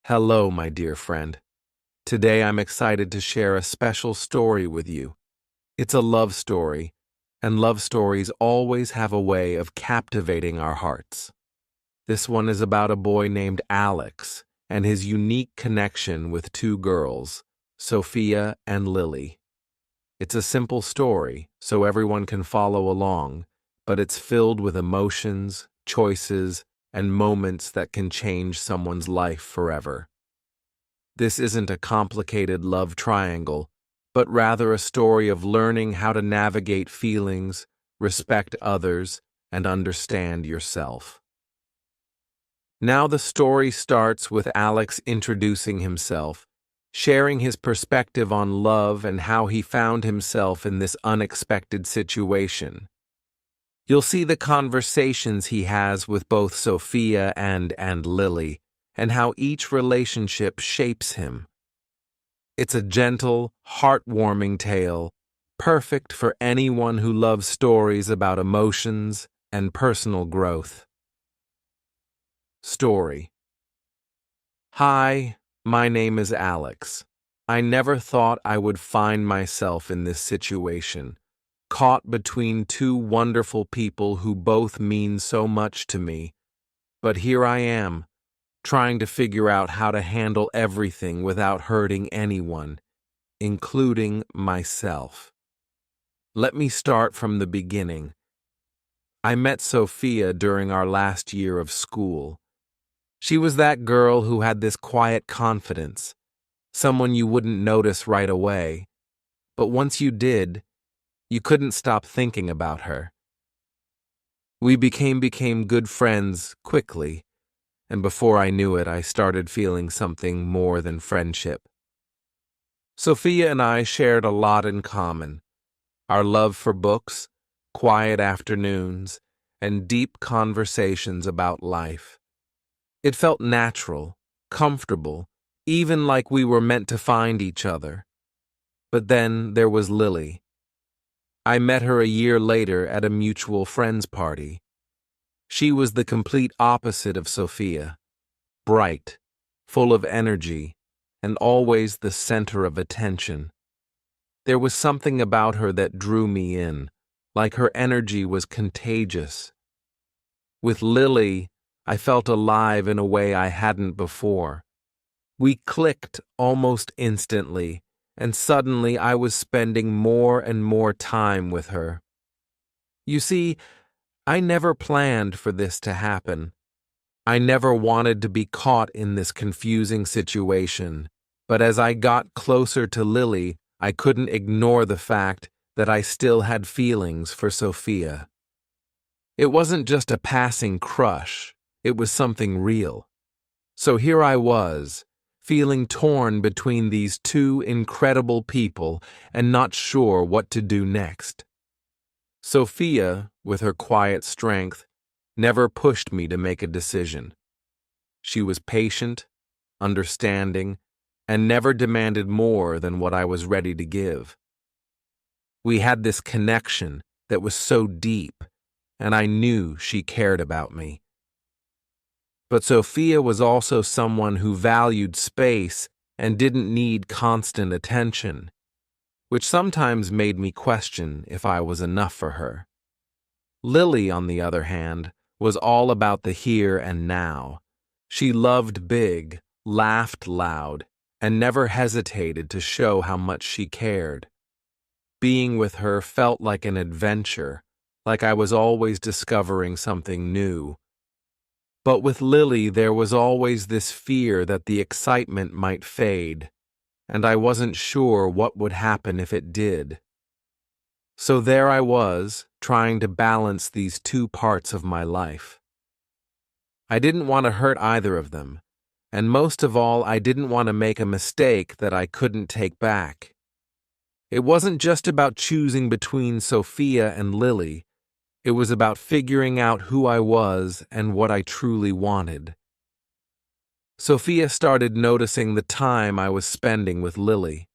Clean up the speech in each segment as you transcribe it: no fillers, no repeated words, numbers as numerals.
Hello, my dear friend. Today I'm excited to share a special story with you. It's a love story, and love stories always have a way of captivating our hearts. This one is about a boy named Alex and his unique connection with two girls, Sophia and Lily. It's a simple story, so everyone can follow along, but it's filled with emotions, choices, and moments that can change someone's life forever. This isn't a complicated love triangle, but rather a story of learning how to navigate feelings, respect others, and understand yourself. Now the story starts with Alex introducing himself, sharing his perspective on love and how he found himself in this unexpected situation. You'll see the conversations he has with both Sophia and Lily, and how each relationship shapes him. It's a gentle, heartwarming tale, perfect for anyone who loves stories about emotions and personal growth. Story. Hi, my name is Alex. I never thought I would find myself in this situation, caught between two wonderful people who both mean so much to me. But here I am, trying to figure out how to handle everything without hurting anyone, including myself. Let me start from the beginning. I met Sophia during our last year of school. She was that girl who had this quiet confidence, someone you wouldn't notice right away, but once you did, you couldn't stop thinking about her. We became good friends quickly, and before I knew it, I started feeling something more than friendship. Sophia and I shared a lot in common: our love for books, quiet afternoons, and deep conversations about life. It felt natural, comfortable, even like we were meant to find each other. But then there was Lily. I met her a year later at a mutual friend's party. She was the complete opposite of Sophia: bright, full of energy, and always the center of attention. There was something about her that drew me in, like her energy was contagious. With Lily, I felt alive in a way I hadn't before. We clicked almost instantly, and suddenly I was spending more and more time with her. You see, I never planned for this to happen. I never wanted to be caught in this confusing situation, but as I got closer to Lily, I couldn't ignore the fact that I still had feelings for Sophia. It wasn't just a passing crush, it was something real. So here I was, feeling torn between these two incredible people and not sure what to do next. Sophia, with her quiet strength, never pushed me to make a decision. She was patient, understanding, and never demanded more than what I was ready to give. We had this connection that was so deep, and I knew she cared about me. But Sophia was also someone who valued space and didn't need constant attention, which sometimes made me question if I was enough for her. Lily, on the other hand, was all about the here and now. She loved big, laughed loud, and never hesitated to show how much she cared. Being with her felt like an adventure, like I was always discovering something new. But with Lily, there was always this fear that the excitement might fade, and I wasn't sure what would happen if it did. So there I was, trying to balance these two parts of my life. I didn't want to hurt either of them, and most of all, I didn't want to make a mistake that I couldn't take back. It wasn't just about choosing between Sophia and Lily. It was about figuring out who I was and what I truly wanted. Sophia started noticing the time I was spending with Lily.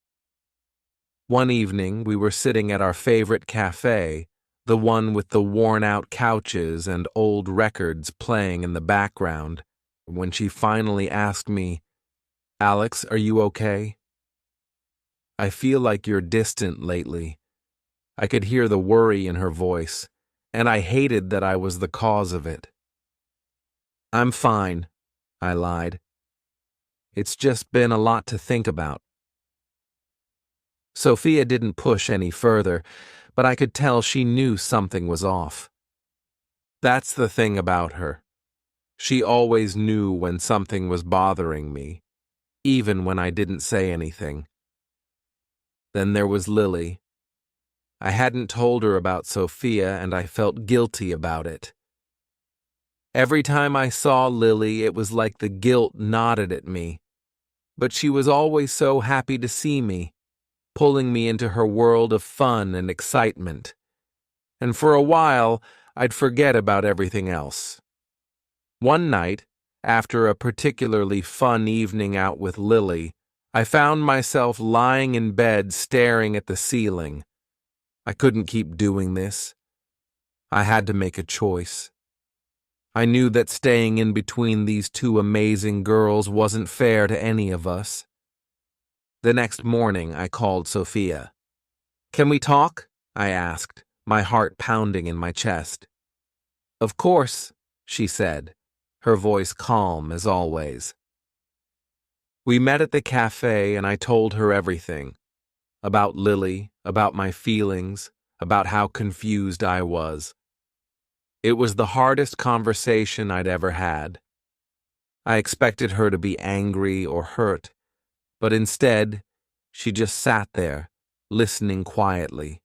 One evening, we were sitting at our favorite cafe, the one with the worn-out couches and old records playing in the background, when she finally asked me, Alex, are you okay? I feel like you're distant lately. I could hear the worry in her voice, and I hated that I was the cause of it. I'm fine, I lied. It's just been a lot to think about. Sophia didn't push any further, but I could tell she knew something was off. That's the thing about her. She always knew when something was bothering me, even when I didn't say anything. Then there was Lily. I hadn't told her about Sophia, and I felt guilty about it. Every time I saw Lily, it was like the guilt nodded at me. But she was always so happy to see me, pulling me into her world of fun and excitement. And for a while, I'd forget about everything else. One night, after a particularly fun evening out with Lily, I found myself lying in bed staring at the ceiling. I couldn't keep doing this. I had to make a choice. I knew that staying in between these two amazing girls wasn't fair to any of us. The next morning, I called Sophia. "Can we talk?" I asked, my heart pounding in my chest. "Of course," she said, her voice calm as always. We met at the cafe and I told her everything. About Lily, about my feelings, about how confused I was. It was the hardest conversation I'd ever had. I expected her to be angry or hurt, but instead, she just sat there, listening quietly.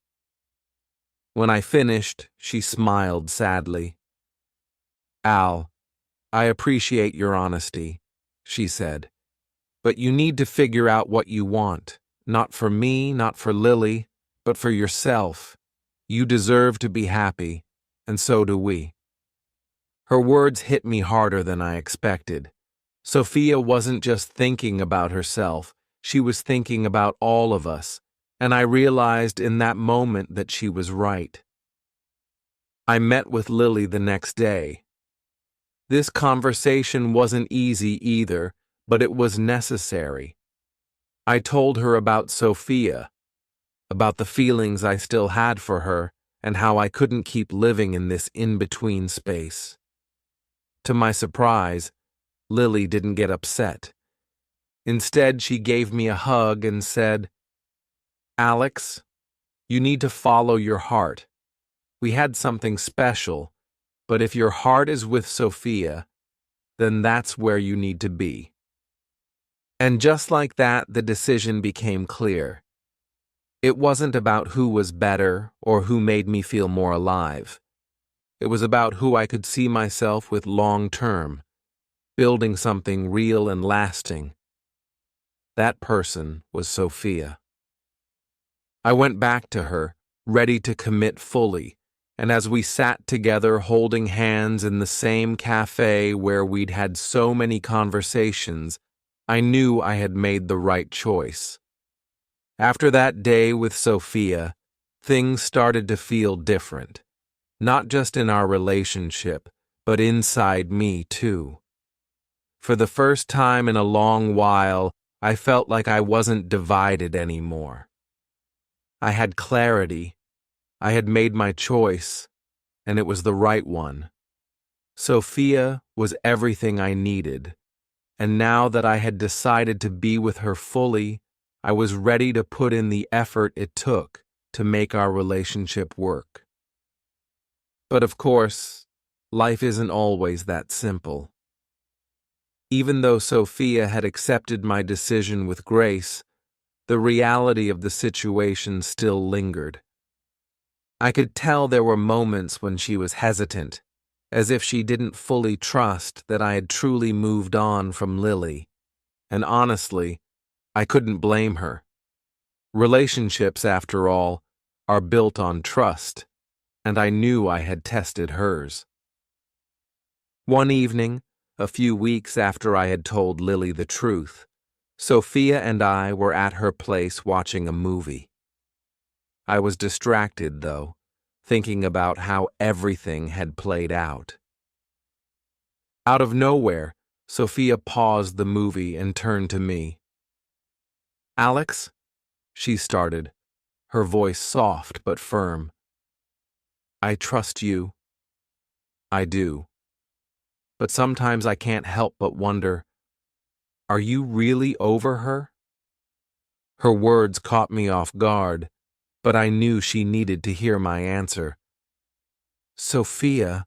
When I finished, she smiled sadly. "Al, I appreciate your honesty," she said, "but you need to figure out what you want, not for me, not for Lily, but for yourself. You deserve to be happy, and so do we." Her words hit me harder than I expected. Sophia wasn't just thinking about herself, she was thinking about all of us, and I realized in that moment that she was right. I met with Lily the next day. This conversation wasn't easy either, but it was necessary. I told her about Sophia, about the feelings I still had for her, and how I couldn't keep living in this in-between space. To my surprise, Lily didn't get upset. Instead, she gave me a hug and said, "Alex, you need to follow your heart. We had something special, but if your heart is with Sophia, then that's where you need to be." And just like that, the decision became clear. It wasn't about who was better or who made me feel more alive. It was about who I could see myself with long-term, building something real and lasting. That person was Sophia. I went back to her, ready to commit fully, and as we sat together holding hands in the same cafe where we'd had so many conversations, I knew I had made the right choice. After that day with Sophia, things started to feel different, not just in our relationship, but inside me too. For the first time in a long while, I felt like I wasn't divided anymore. I had clarity. I had made my choice, and it was the right one. Sophia was everything I needed, and now that I had decided to be with her fully, I was ready to put in the effort it took to make our relationship work. But of course, life isn't always that simple. Even though Sophia had accepted my decision with grace, the reality of the situation still lingered. I could tell there were moments when she was hesitant, as if she didn't fully trust that I had truly moved on from Lily. And honestly, I couldn't blame her. Relationships, after all, are built on trust, and I knew I had tested hers. One evening, a few weeks after I had told Lily the truth, Sophia and I were at her place watching a movie. I was distracted, though, thinking about how everything had played out. Out of nowhere, Sophia paused the movie and turned to me. "Alex," she started, her voice soft but firm. "I trust you. I do. But sometimes I can't help but wonder, are you really over her?" Her words caught me off guard, but I knew she needed to hear my answer. "Sophia,"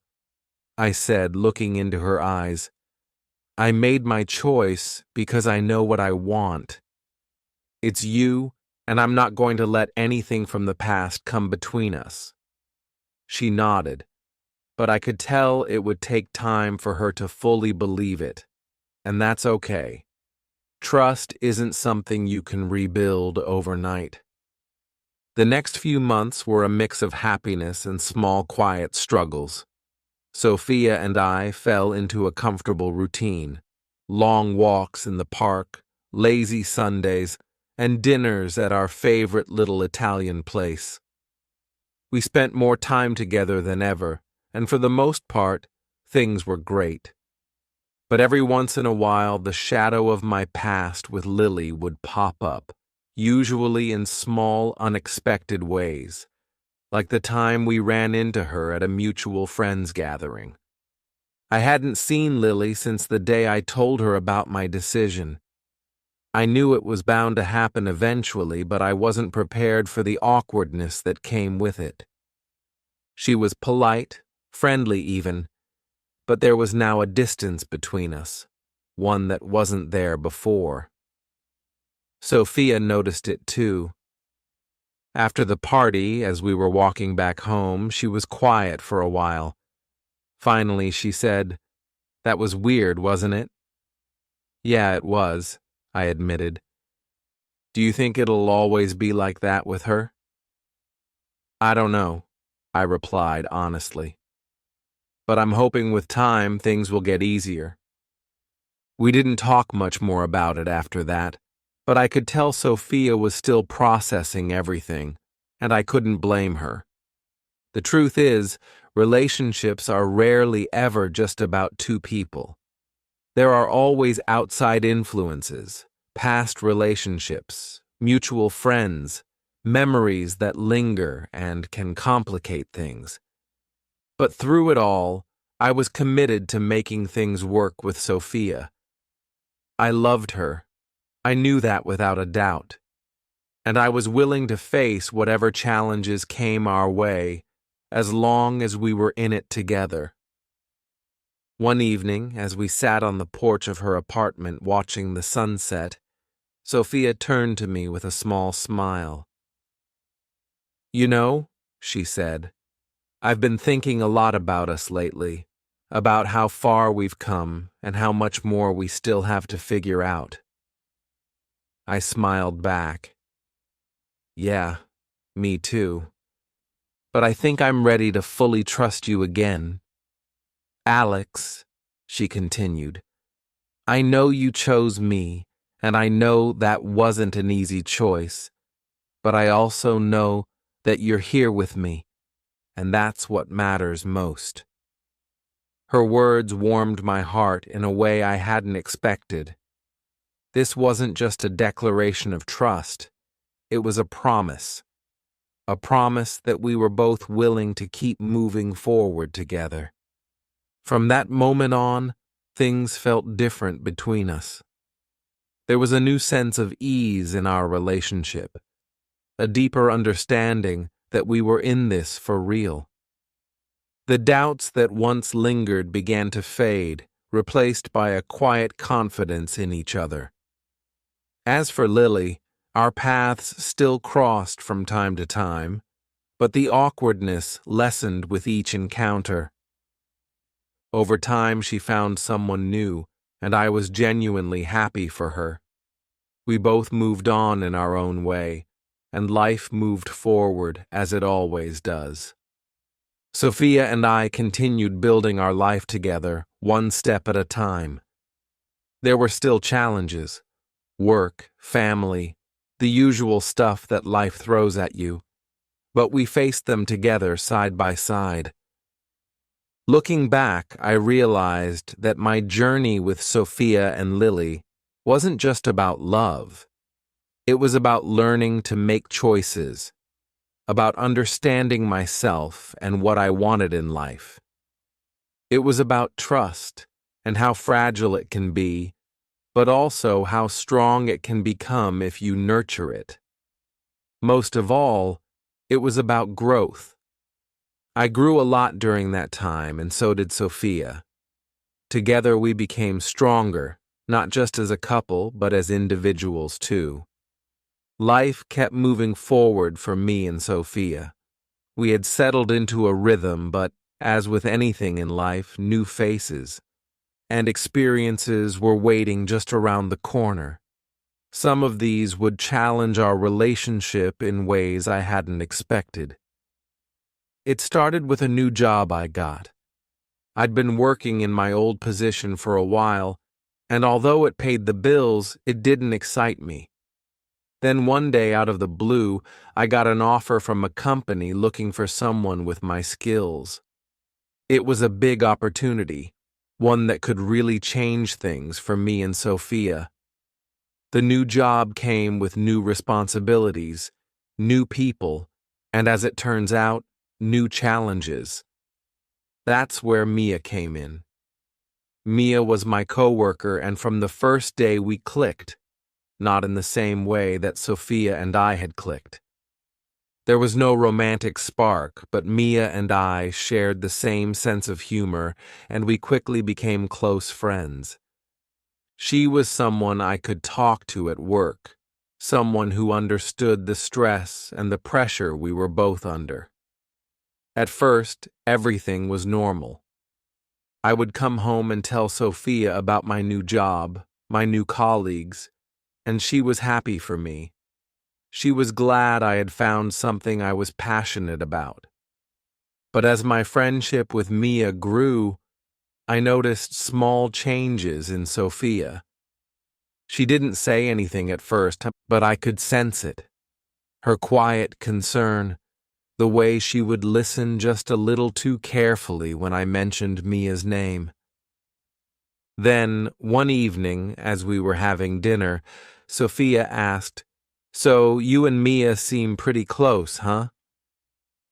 I said, looking into her eyes, "I made my choice because I know what I want. It's you, and I'm not going to let anything from the past come between us." She nodded, but I could tell it would take time for her to fully believe it, and that's okay. Trust isn't something you can rebuild overnight. The next few months were a mix of happiness and small, quiet struggles. Sophia and I fell into a comfortable routine: long walks in the park, lazy Sundays, and dinners at our favorite little Italian place. We spent more time together than ever, and for the most part, things were great. But every once in a while, the shadow of my past with Lily would pop up, usually in small, unexpected ways, like the time we ran into her at a mutual friends gathering. I hadn't seen Lily since the day I told her about my decision. I knew it was bound to happen eventually, but I wasn't prepared for the awkwardness that came with it. She was polite, friendly even, but there was now a distance between us, one that wasn't there before. Sophia noticed it too. After the party, as we were walking back home, she was quiet for a while. Finally, she said, "That was weird, wasn't it?" "Yeah, it was," I admitted. "Do you think it'll always be like that with her?" "I don't know," I replied honestly. "But I'm hoping with time things will get easier." We didn't talk much more about it after that, but I could tell Sophia was still processing everything, and I couldn't blame her. The truth is, relationships are rarely ever just about two people. There are always outside influences, past relationships, mutual friends, memories that linger and can complicate things. But through it all, I was committed to making things work with Sophia. I loved her. I knew that without a doubt. And I was willing to face whatever challenges came our way, as long as we were in it together. One evening, as we sat on the porch of her apartment watching the sunset, Sophia turned to me with a small smile. "You know," she said, "I've been thinking a lot about us lately, about how far we've come and how much more we still have to figure out." I smiled back. "Yeah, me too. But I think I'm ready to fully trust you again. Alex," she continued, "I know you chose me, and I know that wasn't an easy choice, but I also know that you're here with me, and that's what matters most." Her words warmed my heart in a way I hadn't expected. This wasn't just a declaration of trust, it was a promise that we were both willing to keep moving forward together. From that moment on, things felt different between us. There was a new sense of ease in our relationship, a deeper understanding that we were in this for real. The doubts that once lingered began to fade, replaced by a quiet confidence in each other. As for Lily, our paths still crossed from time to time, but the awkwardness lessened with each encounter. Over time, she found someone new, and I was genuinely happy for her. We both moved on in our own way, and life moved forward as it always does. Sophia and I continued building our life together, one step at a time. There were still challenges: work, family, the usual stuff that life throws at you, but we faced them together side by side. Looking back, I realized that my journey with Sophia and Lily wasn't just about love. It was about learning to make choices, about understanding myself and what I wanted in life. It was about trust and how fragile it can be, but also how strong it can become if you nurture it. Most of all, it was about growth. I grew a lot during that time, and so did Sophia. Together we became stronger, not just as a couple, but as individuals too. Life kept moving forward for me and Sophia. We had settled into a rhythm, but as with anything in life, new faces and experiences were waiting just around the corner. Some of these would challenge our relationship in ways I hadn't expected. It started with a new job I got. I'd been working in my old position for a while, and although it paid the bills, it didn't excite me. Then one day, out of the blue, I got an offer from a company looking for someone with my skills. It was a big opportunity, one that could really change things for me and Sophia. The new job came with new responsibilities, new people, and as it turns out, new challenges. That's where Mia came in. Mia was my coworker, and from the first day we clicked, not in the same way that Sophia and I had clicked. There was no romantic spark, but Mia and I shared the same sense of humor, and we quickly became close friends. She was someone I could talk to at work, someone who understood the stress and the pressure we were both under. At first, everything was normal. I would come home and tell Sophia about my new job, my new colleagues, and she was happy for me. She was glad I had found something I was passionate about. But as my friendship with Mia grew, I noticed small changes in Sophia. She didn't say anything at first, but I could sense it. Her quiet concern, the way she would listen just a little too carefully when I mentioned Mia's name. Then, one evening, as we were having dinner, Sophia asked, "So you and Mia seem pretty close, huh?"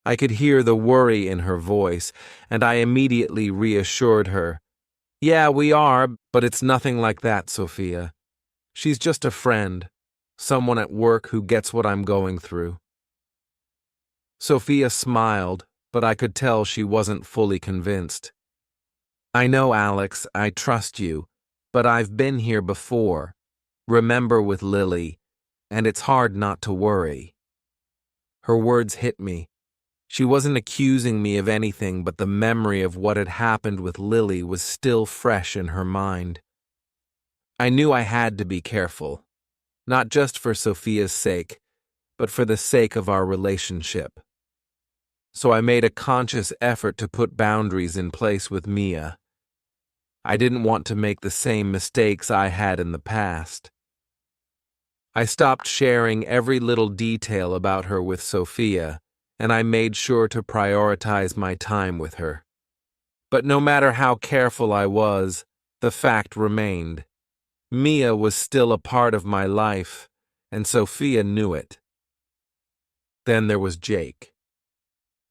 I could hear the worry in her voice, and I immediately reassured her. "Yeah, we are, but it's nothing like that, Sophia. She's just a friend, someone at work who gets what I'm going through." Sophia smiled, but I could tell she wasn't fully convinced. "I know, Alex, I trust you, but I've been here before. Remember with Lily, and it's hard not to worry." Her words hit me. She wasn't accusing me of anything, but the memory of what had happened with Lily was still fresh in her mind. I knew I had to be careful, not just for Sophia's sake, but for the sake of our relationship. So I made a conscious effort to put boundaries in place with Mia. I didn't want to make the same mistakes I had in the past. I stopped sharing every little detail about her with Sophia, and I made sure to prioritize my time with her. But no matter how careful I was, the fact remained. Mia was still a part of my life, and Sophia knew it. Then there was Jake.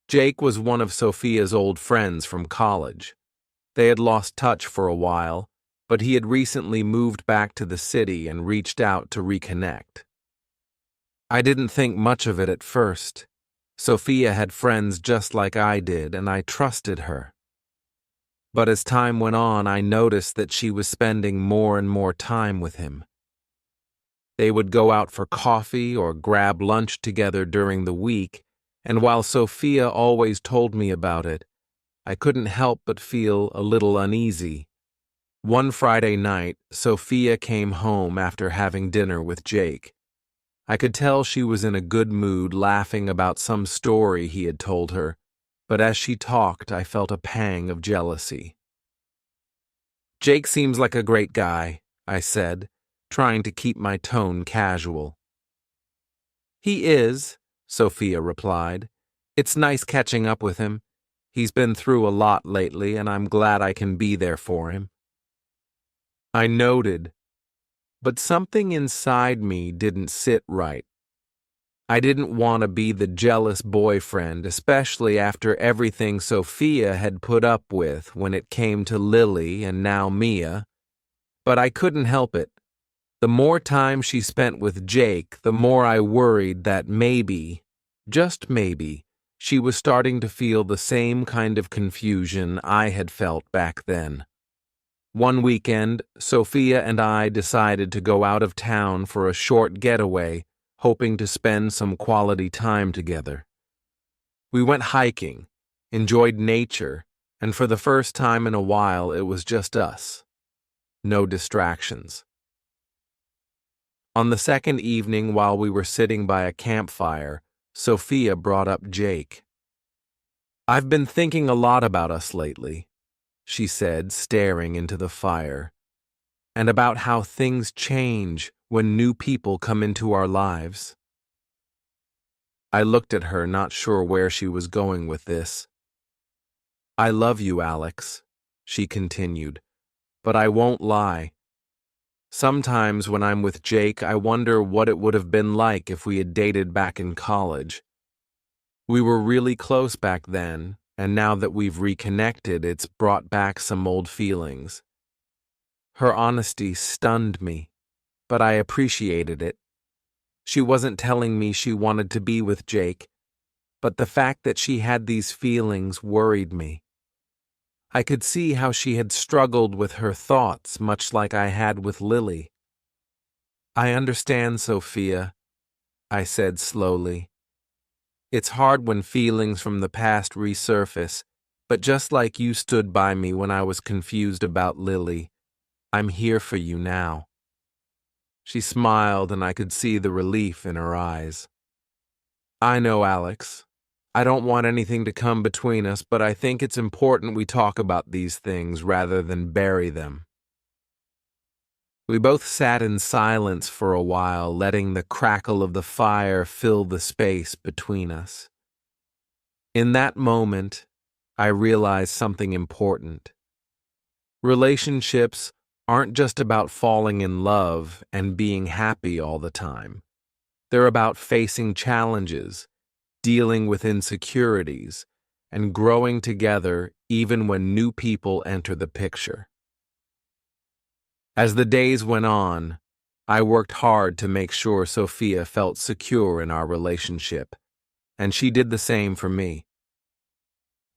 Jake was one of Sophia's old friends from college. They had lost touch for a while, but he had recently moved back to the city and reached out to reconnect. I didn't think much of it at first. Sophia had friends just like I did, and I trusted her. But as time went on, I noticed that she was spending more and more time with him. They would go out for coffee or grab lunch together during the week, and while Sophia always told me about it, I couldn't help but feel a little uneasy. One Friday night, Sophia came home after having dinner with Jake. I could tell she was in a good mood, laughing about some story he had told her, but as she talked, I felt a pang of jealousy. "Jake seems like a great guy," I said, trying to keep my tone casual. "He is," Sophia replied. "It's nice catching up with him. He's been through a lot lately, and I'm glad I can be there for him." I noted, but something inside me didn't sit right. I didn't want to be the jealous boyfriend, especially after everything Sophia had put up with when it came to Lily and now Mia. But I couldn't help it. The more time she spent with Jake, the more I worried that maybe, just maybe, she was starting to feel the same kind of confusion I had felt back then. One weekend, Sophia and I decided to go out of town for a short getaway, hoping to spend some quality time together. We went hiking, enjoyed nature, and for the first time in a while it was just us. No distractions. On the second evening, while we were sitting by a campfire, Sophia brought up Jake. "I've been thinking a lot about us lately," she said, staring into the fire, "and about how things change when new people come into our lives." I looked at her, not sure where she was going with this. "I love you, Alex," she continued, "but I won't lie. Sometimes when I'm with Jake, I wonder what it would have been like if we had dated back in college. We were really close back then, and now that we've reconnected, it's brought back some old feelings." Her honesty stunned me, but I appreciated it. She wasn't telling me she wanted to be with Jake, but the fact that she had these feelings worried me. I could see how she had struggled with her thoughts, much like I had with Lily. "I understand, Sophia," I said slowly. "It's hard when feelings from the past resurface, but just like you stood by me when I was confused about Lily, I'm here for you now." She smiled, and I could see the relief in her eyes. "I know, Alex. I don't want anything to come between us, but I think it's important we talk about these things rather than bury them." We both sat in silence for a while, letting the crackle of the fire fill the space between us. In that moment, I realized something important. Relationships aren't just about falling in love and being happy all the time. They're about facing challenges, dealing with insecurities, and growing together even when new people enter the picture. As the days went on, I worked hard to make sure Sophia felt secure in our relationship, and she did the same for me.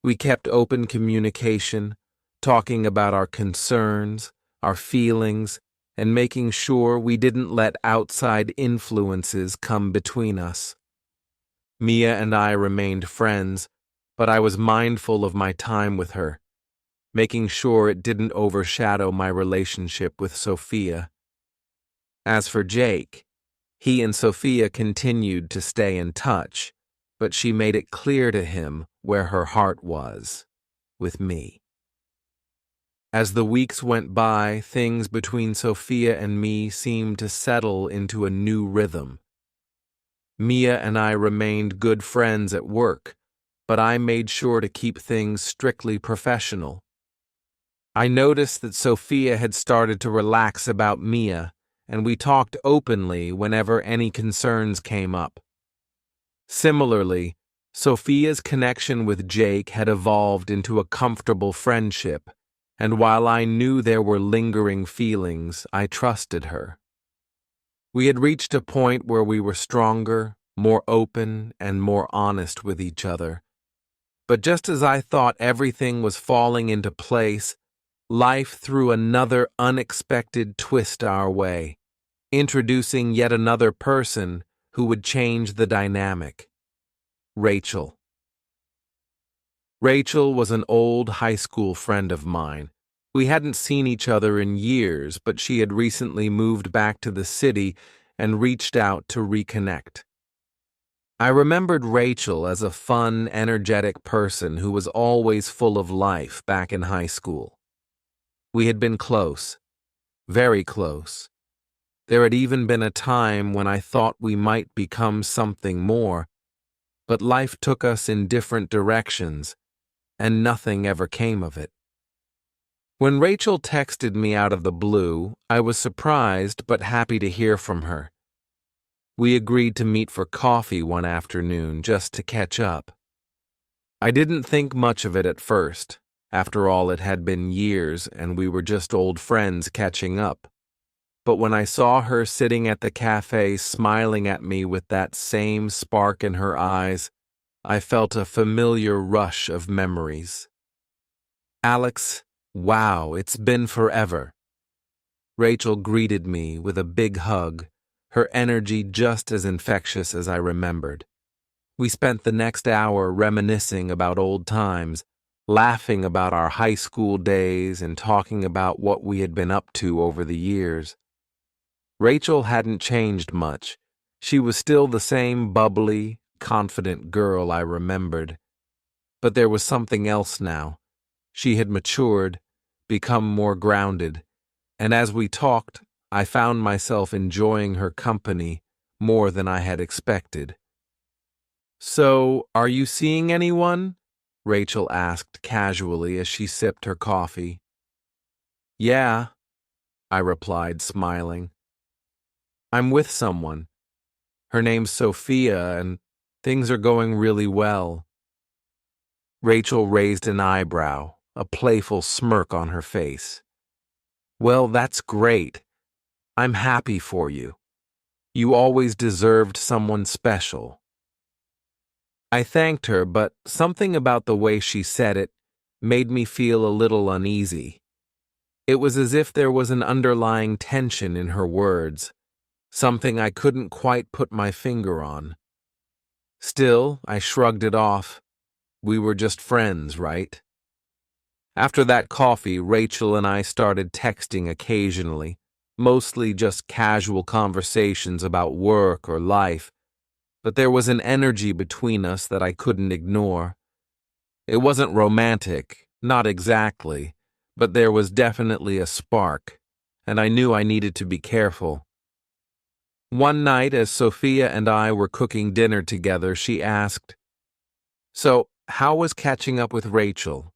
We kept open communication, talking about our concerns, our feelings, and making sure we didn't let outside influences come between us. Mia and I remained friends, but I was mindful of my time with her, making sure it didn't overshadow my relationship with Sophia. As for Jake, he and Sophia continued to stay in touch, but she made it clear to him where her heart was, with me. As the weeks went by, things between Sophia and me seemed to settle into a new rhythm. Mia and I remained good friends at work, but I made sure to keep things strictly professional. I noticed that Sophia had started to relax about Mia, and we talked openly whenever any concerns came up. Similarly, Sophia's connection with Jake had evolved into a comfortable friendship, and while I knew there were lingering feelings, I trusted her. We had reached a point where we were stronger, more open, and more honest with each other. But just as I thought everything was falling into place, life threw another unexpected twist our way, introducing yet another person who would change the dynamic. Rachel. Rachel was an old high school friend of mine. We hadn't seen each other in years, but she had recently moved back to the city and reached out to reconnect. I remembered Rachel as a fun, energetic person who was always full of life back in high school. We had been close, very close. There had even been a time when I thought we might become something more, but life took us in different directions, and nothing ever came of it. When Rachel texted me out of the blue, I was surprised but happy to hear from her. We agreed to meet for coffee one afternoon just to catch up. I didn't think much of it at first. After all, it had been years and we were just old friends catching up. But when I saw her sitting at the cafe smiling at me with that same spark in her eyes, I felt a familiar rush of memories. "Alex, wow, it's been forever." Rachel greeted me with a big hug, her energy just as infectious as I remembered. We spent the next hour reminiscing about old times, laughing about our high school days and talking about what we had been up to over the years. Rachel hadn't changed much. She was still the same bubbly, confident girl I remembered. But there was something else now. She had matured, become more grounded, and as we talked, I found myself enjoying her company more than I had expected. "So, are you seeing anyone?" Rachel asked casually as she sipped her coffee. "Yeah," I replied, smiling. "I'm with someone. Her name's Sophia, and things are going really well." Rachel raised an eyebrow, a playful smirk on her face. "Well, that's great. I'm happy for you. You always deserved someone special." I thanked her, but something about the way she said it made me feel a little uneasy. It was as if there was an underlying tension in her words, something I couldn't quite put my finger on. Still, I shrugged it off. We were just friends, right? After that coffee, Rachel and I started texting occasionally, mostly just casual conversations about work or life, but there was an energy between us that I couldn't ignore. It wasn't romantic, not exactly, but there was definitely a spark, and I knew I needed to be careful. One night, as Sophia and I were cooking dinner together, she asked, "So, how was catching up with Rachel?"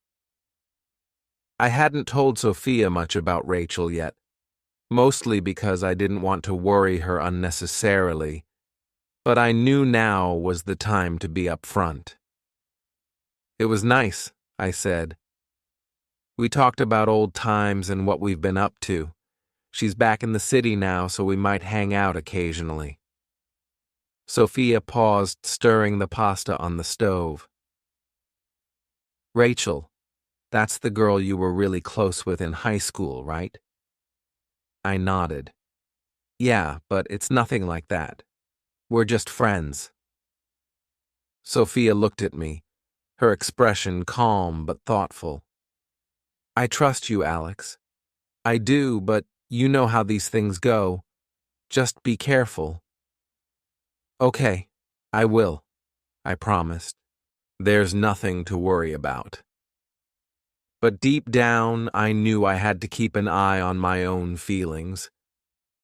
I hadn't told Sophia much about Rachel yet, mostly because I didn't want to worry her unnecessarily, but I knew now was the time to be upfront. "It was nice," I said. "We talked about old times and what we've been up to. She's back in the city now, so we might hang out occasionally." Sophia paused, stirring the pasta on the stove. "Rachel, that's the girl you were really close with in high school, right?" I nodded. "Yeah, but it's nothing like that. We're just friends." Sophia looked at me, her expression calm but thoughtful. "I trust you, Alex. I do, but you know how these things go. Just be careful." "Okay, I will," I promised. "There's nothing to worry about." But deep down, I knew I had to keep an eye on my own feelings.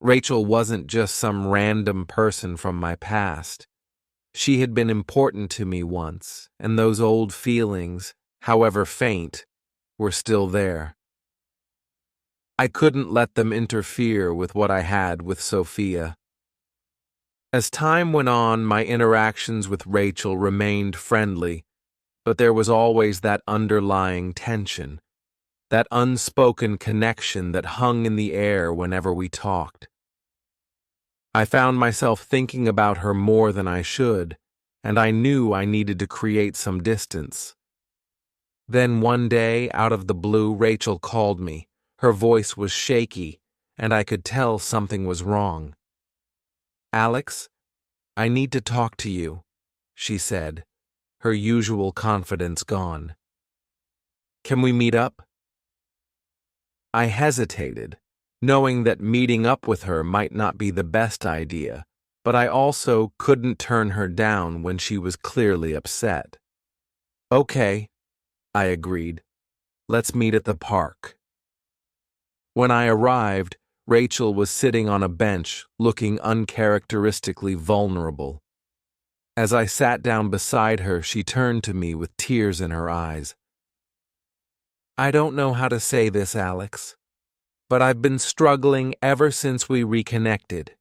Rachel wasn't just some random person from my past. She had been important to me once, and those old feelings, however faint, were still there. I couldn't let them interfere with what I had with Sophia. As time went on, my interactions with Rachel remained friendly, but there was always that underlying tension, that unspoken connection that hung in the air whenever we talked. I found myself thinking about her more than I should, and I knew I needed to create some distance. Then one day, out of the blue, Rachel called me. Her voice was shaky, and I could tell something was wrong. "Alex, I need to talk to you," she said, her usual confidence gone. "Can we meet up?" I hesitated, knowing that meeting up with her might not be the best idea, but I also couldn't turn her down when she was clearly upset. "Okay," I agreed. "Let's meet at the park." When I arrived, Rachel was sitting on a bench, looking uncharacteristically vulnerable. As I sat down beside her, she turned to me with tears in her eyes. I don't know how to say this, Alex, but I've been struggling ever since we reconnected.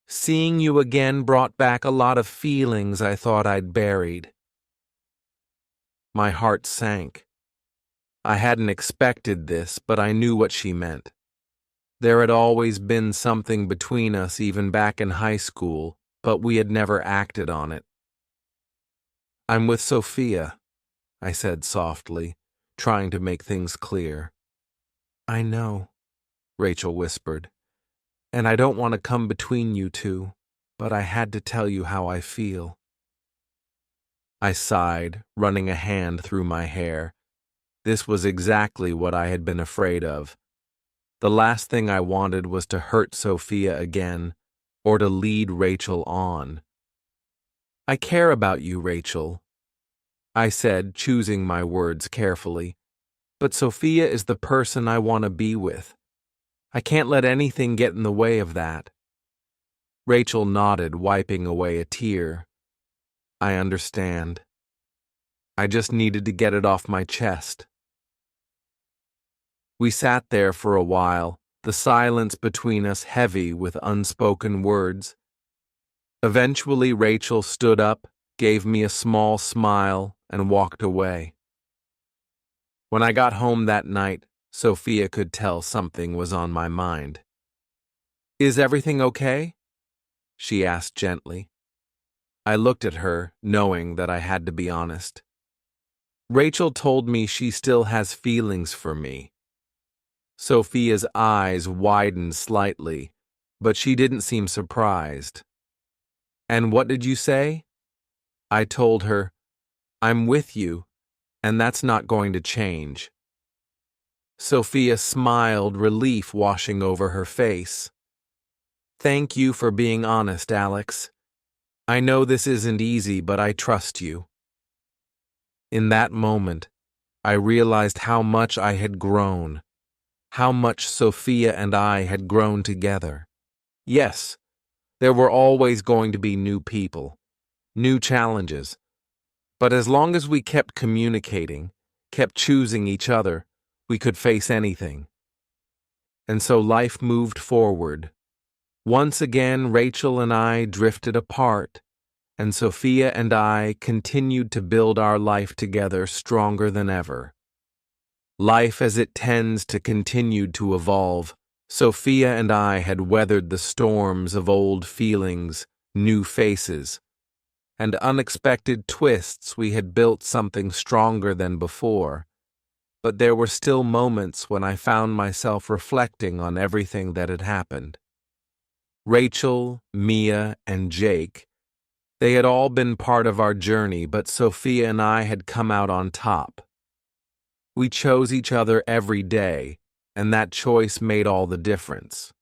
Seeing you again brought back a lot of feelings I thought I'd buried. My heart sank. I hadn't expected this, but I knew what she meant. There had always been something between us even back in high school, but we had never acted on it. I'm with Sophia, I said softly, trying to make things clear. I know, Rachel whispered, and I don't want to come between you two, but I had to tell you how I feel. I sighed, running a hand through my hair. This was exactly what I had been afraid of. The last thing I wanted was to hurt Sophia again, or to lead Rachel on. I care about you, Rachel, I said, choosing my words carefully. But Sophia is the person I want to be with. I can't let anything get in the way of that. Rachel nodded, wiping away a tear. I understand. I just needed to get it off my chest. We sat there for a while, the silence between us heavy with unspoken words. Eventually, Rachel stood up, gave me a small smile, and walked away. When I got home that night, Sophia could tell something was on my mind. Is everything okay? She asked gently. I looked at her, knowing that I had to be honest. Rachel told me she still has feelings for me. Sophia's eyes widened slightly, but she didn't seem surprised. And what did you say? I told her, I'm with you, and that's not going to change. Sophia smiled, relief washing over her face. Thank you for being honest, Alex. I know this isn't easy, but I trust you. In that moment, I realized how much I had grown, how much Sophia and I had grown together. Yes, there were always going to be new people, new challenges, but as long as we kept communicating, kept choosing each other, we could face anything. And so life moved forward. Once again, Rachel and I drifted apart, and Sophia and I continued to build our life together stronger than ever. Life as it tends to continue to evolve, Sophia and I had weathered the storms of old feelings, new faces, and unexpected twists. We had built something stronger than before. But there were still moments when I found myself reflecting on everything that had happened. Rachel, Mia, and Jake, they had all been part of our journey, but Sophia and I had come out on top. We chose each other every day, and that choice made all the difference.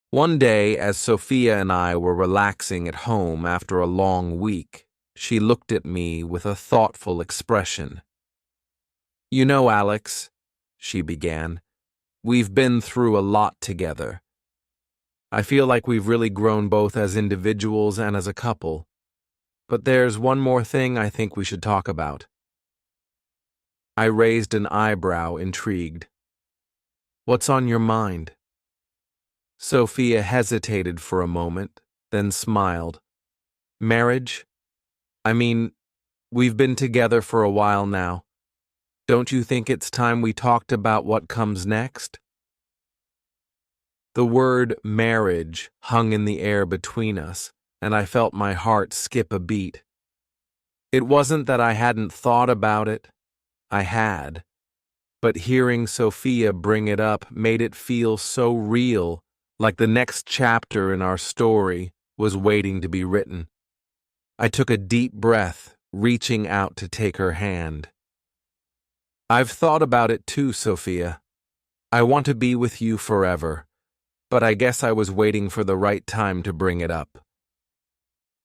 One day, as Sophia and I were relaxing at home after a long week, she looked at me with a thoughtful expression. You know, Alex, she began, we've been through a lot together. I feel like we've really grown both as individuals and as a couple. But there's one more thing I think we should talk about. I raised an eyebrow, intrigued. What's on your mind? Sophia hesitated for a moment, then smiled. Marriage? I mean, we've been together for a while now. Don't you think it's time we talked about what comes next? The word marriage hung in the air between us, and I felt my heart skip a beat. It wasn't that I hadn't thought about it. I had. But hearing Sophia bring it up made it feel so real, like the next chapter in our story was waiting to be written. I took a deep breath, reaching out to take her hand. I've thought about it too, Sophia. I want to be with you forever, but I guess I was waiting for the right time to bring it up.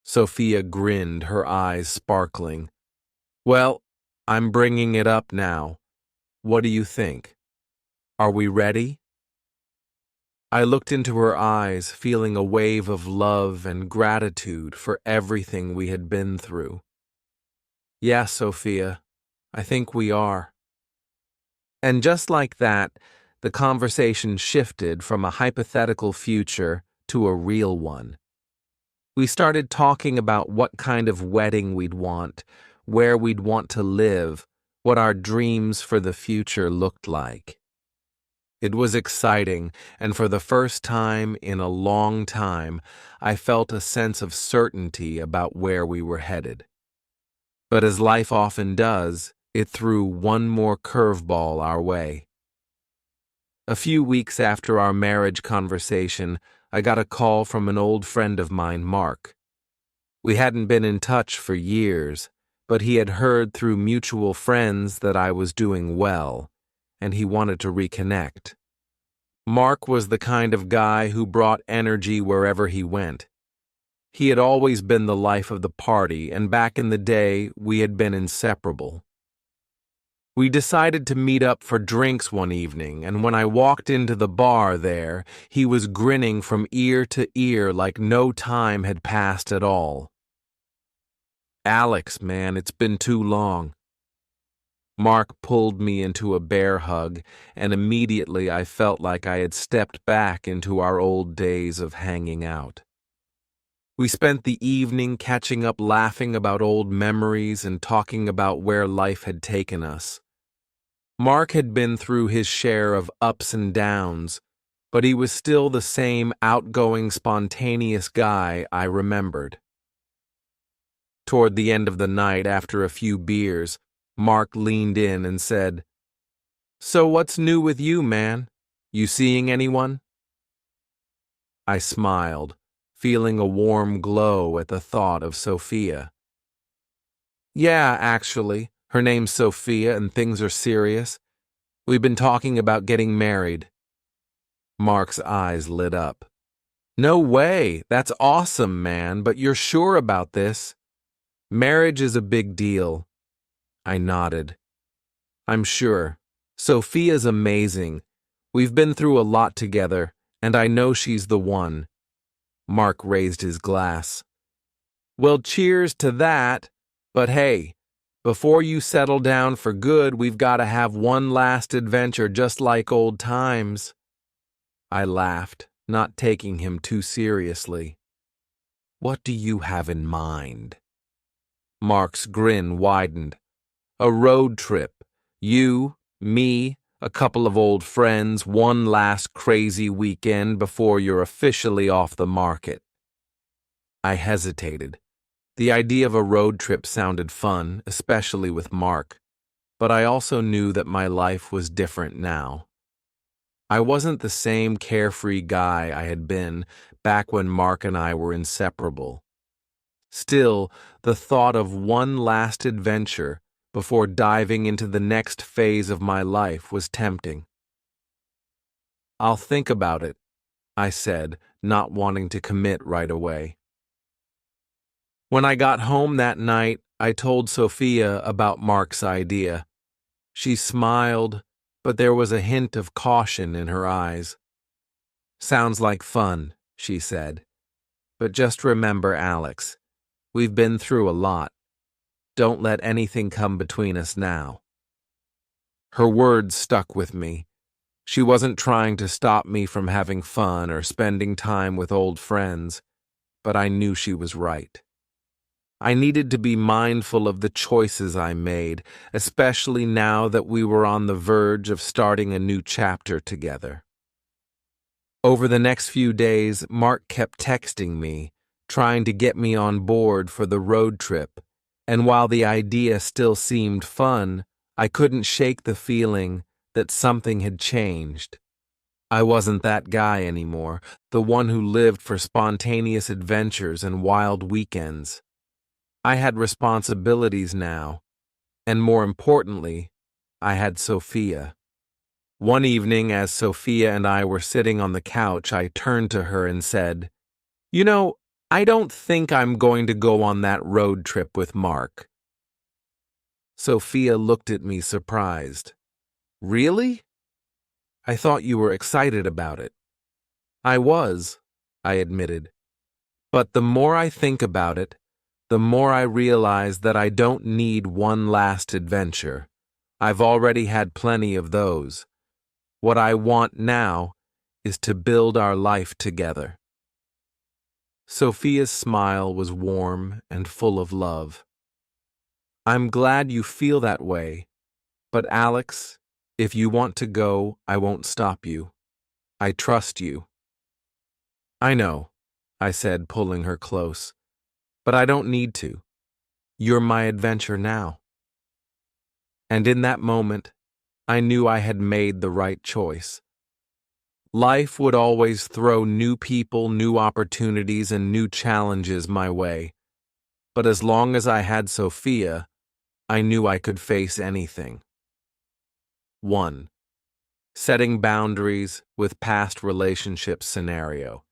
Sophia grinned, her eyes sparkling. Well, I'm bringing it up now. What do you think? Are we ready? I looked into her eyes, feeling a wave of love and gratitude for everything we had been through. Yeah, Sophia, I think we are. And just like that, the conversation shifted from a hypothetical future to a real one. We started talking about what kind of wedding we'd want, where we'd want to live, what our dreams for the future looked like. It was exciting, and for the first time in a long time, I felt a sense of certainty about where we were headed. But as life often does, it threw one more curveball our way. A few weeks after our marriage conversation, I got a call from an old friend of mine, Mark. We hadn't been in touch for years, but he had heard through mutual friends that I was doing well, and he wanted to reconnect. Mark was the kind of guy who brought energy wherever he went. He had always been the life of the party, and back in the day, we had been inseparable. We decided to meet up for drinks one evening, and when I walked into the bar there, he was grinning from ear to ear like no time had passed at all. "Alex, man, it's been too long." Mark pulled me into a bear hug, and immediately I felt like I had stepped back into our old days of hanging out. We spent the evening catching up, laughing about old memories and talking about where life had taken us. Mark had been through his share of ups and downs, but he was still the same outgoing, spontaneous guy I remembered. Toward the end of the night, after a few beers, Mark leaned in and said, "So what's new with you, man? You seeing anyone?" I smiled, feeling a warm glow at the thought of Sophia. "Yeah, actually. Her name's Sophia and things are serious. We've been talking about getting married." Mark's eyes lit up. "No way! That's awesome, man, but you're sure about this?" "Marriage is a big deal." I nodded. "I'm sure. Sophia's amazing. We've been through a lot together, and I know she's the one." Mark raised his glass. "Well, cheers to that. But hey, before you settle down for good, we've got to have one last adventure just like old times." I laughed, not taking him too seriously. "What do you have in mind?" Mark's grin widened. "A road trip. You, me, a couple of old friends, one last crazy weekend before you're officially off the market." I hesitated. The idea of a road trip sounded fun, especially with Mark, but I also knew that my life was different now. I wasn't the same carefree guy I had been back when Mark and I were inseparable. Still, the thought of one last adventure before diving into the next phase of my life was tempting. "I'll think about it," I said, not wanting to commit right away. When I got home that night, I told Sophia about Mark's idea. She smiled, but there was a hint of caution in her eyes. "Sounds like fun," she said. "But just remember, Alex, we've been through a lot. Don't let anything come between us now." Her words stuck with me. She wasn't trying to stop me from having fun or spending time with old friends, but I knew she was right. I needed to be mindful of the choices I made, especially now that we were on the verge of starting a new chapter together. Over the next few days, Mark kept texting me, trying to get me on board for the road trip, and while the idea still seemed fun, I couldn't shake the feeling that something had changed. I wasn't that guy anymore, the one who lived for spontaneous adventures and wild weekends. I had responsibilities now, and more importantly, I had Sophia. One evening, as Sophia and I were sitting on the couch, I turned to her and said, "You know, I don't think I'm going to go on that road trip with Mark." Sophia looked at me surprised. "Really? I thought you were excited about it." "I was," I admitted. "But the more I think about it, the more I realize that I don't need one last adventure. I've already had plenty of those. What I want now is to build our life together." Sophia's smile was warm and full of love. "I'm glad you feel that way, but Alex, if you want to go, I won't stop you. I trust you." "I know," I said, pulling her close, "but I don't need to. You're my adventure now." And in that moment, I knew I had made the right choice. Life would always throw new people, new opportunities, and new challenges my way. But as long as I had Sophia, I knew I could face anything. 1. Setting boundaries with past relationships scenario.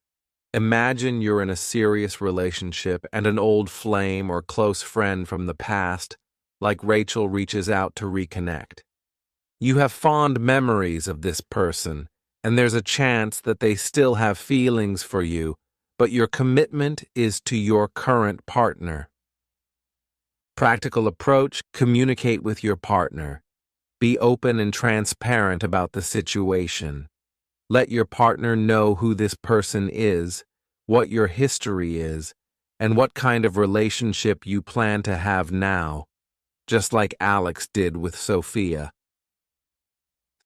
Imagine you're in a serious relationship and an old flame or close friend from the past, like Rachel, reaches out to reconnect. You have fond memories of this person, and there's a chance that they still have feelings for you, but your commitment is to your current partner. Practical approach: communicate with your partner. Be open and transparent about the situation. Let your partner know who this person is, what your history is, and what kind of relationship you plan to have now, just like Alex did with Sophia.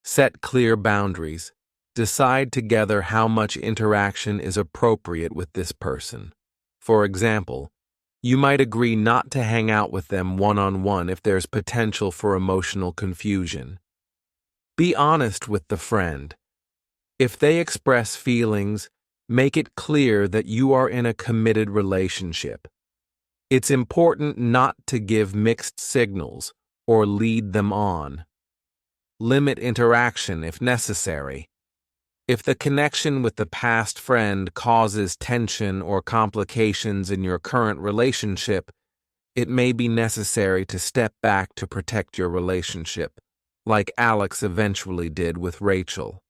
Set clear boundaries. Decide together how much interaction is appropriate with this person. For example, you might agree not to hang out with them one-on-one if there's potential for emotional confusion. Be honest with the friend. If they express feelings, make it clear that you are in a committed relationship. It's important not to give mixed signals or lead them on. Limit interaction if necessary. If the connection with the past friend causes tension or complications in your current relationship, it may be necessary to step back to protect your relationship, like Alex eventually did with Rachel.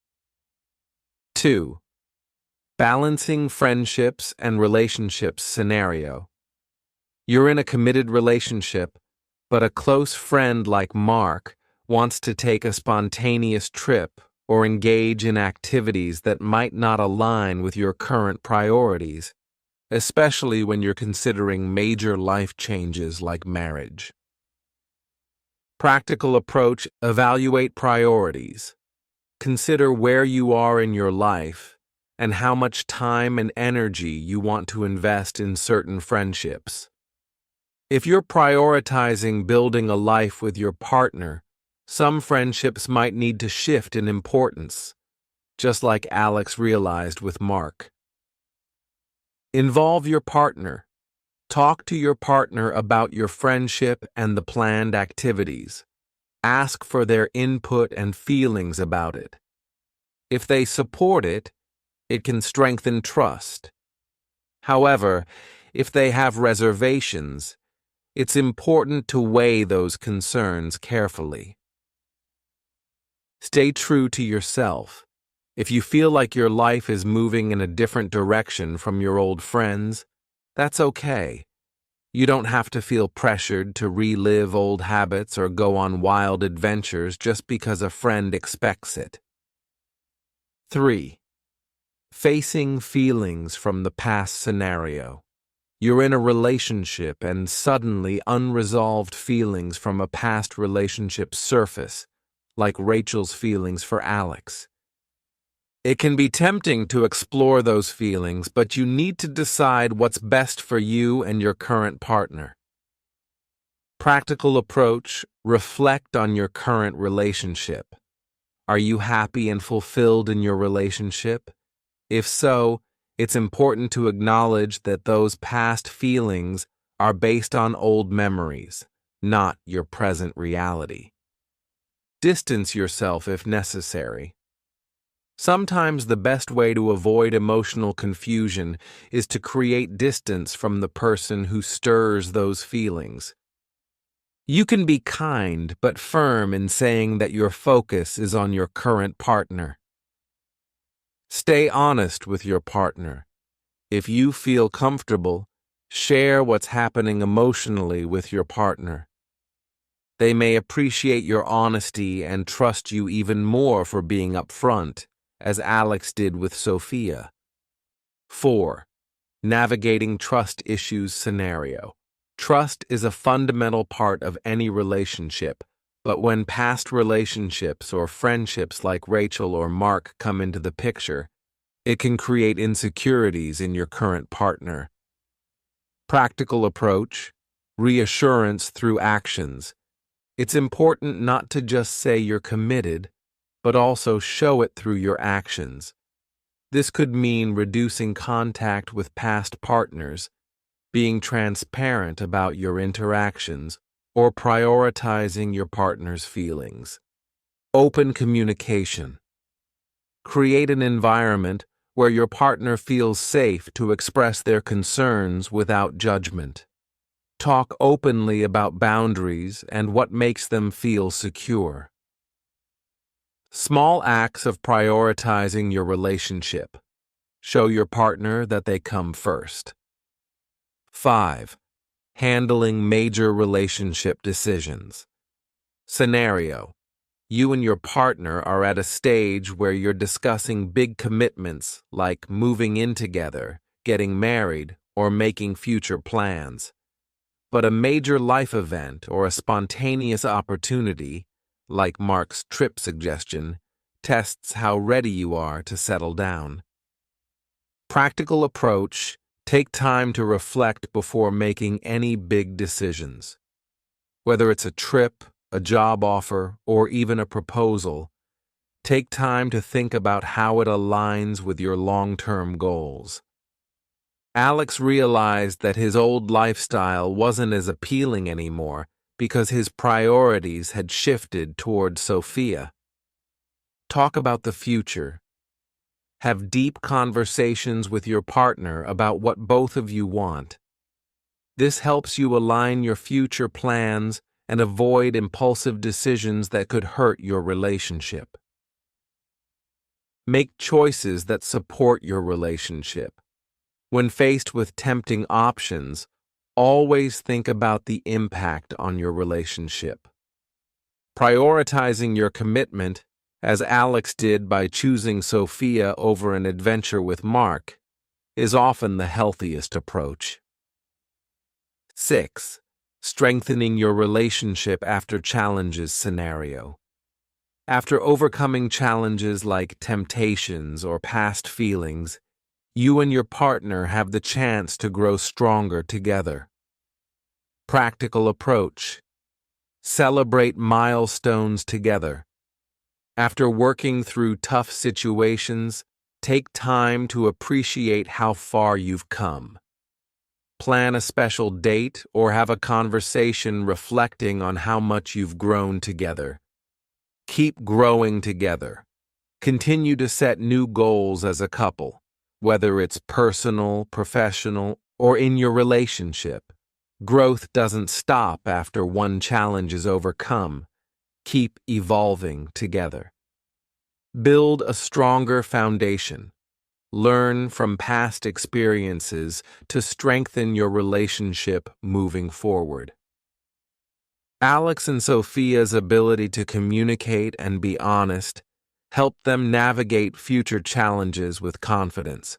2. Balancing friendships and relationships scenario. You're in a committed relationship, but a close friend like Mark wants to take a spontaneous trip or engage in activities that might not align with your current priorities, especially when you're considering major life changes like marriage. Practical approach: evaluate priorities. Consider where you are in your life and how much time and energy you want to invest in certain friendships. If you're prioritizing building a life with your partner, some friendships might need to shift in importance, just like Alex realized with Mark. Involve your partner. Talk to your partner about your friendship and the planned activities. Ask for their input and feelings about it. If they support it, it can strengthen trust. However, if they have reservations, it's important to weigh those concerns carefully. Stay true to yourself. If you feel like your life is moving in a different direction from your old friends, that's okay. You don't have to feel pressured to relive old habits or go on wild adventures just because a friend expects it. 3. Facing feelings from the past scenario. You're in a relationship and suddenly unresolved feelings from a past relationship surface, like Rachel's feelings for Alex. It can be tempting to explore those feelings, but you need to decide what's best for you and your current partner. Practical approach: reflect on your current relationship. Are you happy and fulfilled in your relationship? If so, it's important to acknowledge that those past feelings are based on old memories, not your present reality. Distance yourself if necessary. Sometimes the best way to avoid emotional confusion is to create distance from the person who stirs those feelings. You can be kind but firm in saying that your focus is on your current partner. Stay honest with your partner. If you feel comfortable, share what's happening emotionally with your partner. They may appreciate your honesty and trust you even more for being upfront, as Alex did with Sophia. 4. Navigating trust issues scenario. Trust is a fundamental part of any relationship, but when past relationships or friendships like Rachel or Mark come into the picture, it can create insecurities in your current partner. Practical approach: reassurance through actions. It's important not to just say you're committed, but also show it through your actions. This could mean reducing contact with past partners, being transparent about your interactions, or prioritizing your partner's feelings. Open communication. Create an environment where your partner feels safe to express their concerns without judgment. Talk openly about boundaries and what makes them feel secure. Small acts of prioritizing your relationship. Show your partner that they come first. 5. Handling major relationship decisions. Scenario: you and your partner are at a stage where you're discussing big commitments like moving in together, getting married, or making future plans. But a major life event or a spontaneous opportunity, like Mark's trip suggestion, tests how ready you are to settle down. Practical approach: take time to reflect before making any big decisions. Whether it's a trip, a job offer, or even a proposal, take time to think about how it aligns with your long-term goals. Alex realized that his old lifestyle wasn't as appealing anymore because his priorities had shifted toward Sophia. Talk about the future. Have deep conversations with your partner about what both of you want. This helps you align your future plans and avoid impulsive decisions that could hurt your relationship. Make choices that support your relationship. When faced with tempting options, always think about the impact on your relationship. Prioritizing your commitment, as Alex did by choosing Sophia over an adventure with Mark, is often the healthiest approach. 6. Strengthening your relationship after challenges scenario. After overcoming challenges like temptations or past feelings, you and your partner have the chance to grow stronger together. Practical approach: celebrate milestones together. After working through tough situations, take time to appreciate how far you've come. Plan a special date or have a conversation reflecting on how much you've grown together. Keep growing together. Continue to set new goals as a couple, whether it's personal, professional, or in your relationship. Growth doesn't stop after one challenge is overcome. Keep evolving together. Build a stronger foundation. Learn from past experiences to strengthen your relationship moving forward. Alex and Sophia's ability to communicate and be honest helped them navigate future challenges with confidence.